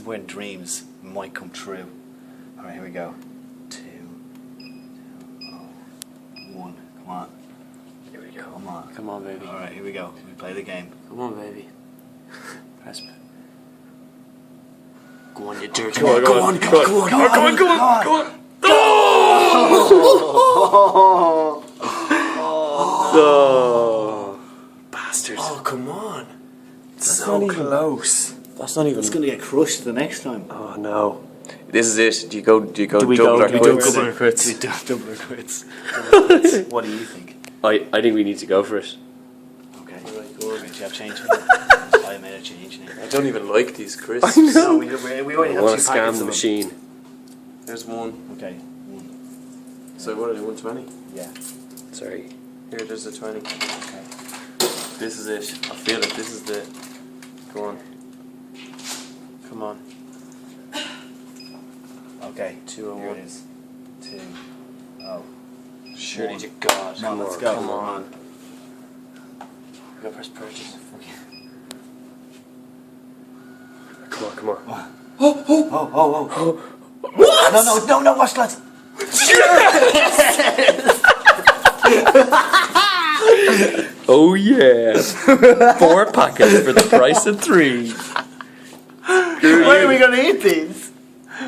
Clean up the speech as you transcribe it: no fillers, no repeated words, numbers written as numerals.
when dreams might come true. Alright, here we go. 2, 1. Come on. Here we go. Come on. Come on, baby. Alright, here we go. We play the game. Come on, baby. Press me. Go on, you dirty. Come on, come on, come on, come on, come on, come on, come on. Oh, bastards. Oh, come on. So close. That's not even. It's going to get crushed the next time. Oh no. This is it. Do you go Do we double go or quits? double or quits? Double or quits. What do you think? I think we need to go for it. Okay. Alright, go over. Do you have change? I made a change now. I don't even like these crisps. No, we already I have want 2 to packets scam of the them. machine. There's one. Okay. So what are they, 120? Yeah. Sorry. Here, there's a 20. Okay. This is it. I feel it. This is the... Go on. Come on. Okay. 201. Here it is. 2. Oh. Surely One. to God. Come on, let's go. Come on. Go press purchase. Come on, come on. Oh. What? No, watch that. Oh yeah. 4 packets for the price of 3. When are we going to eat these?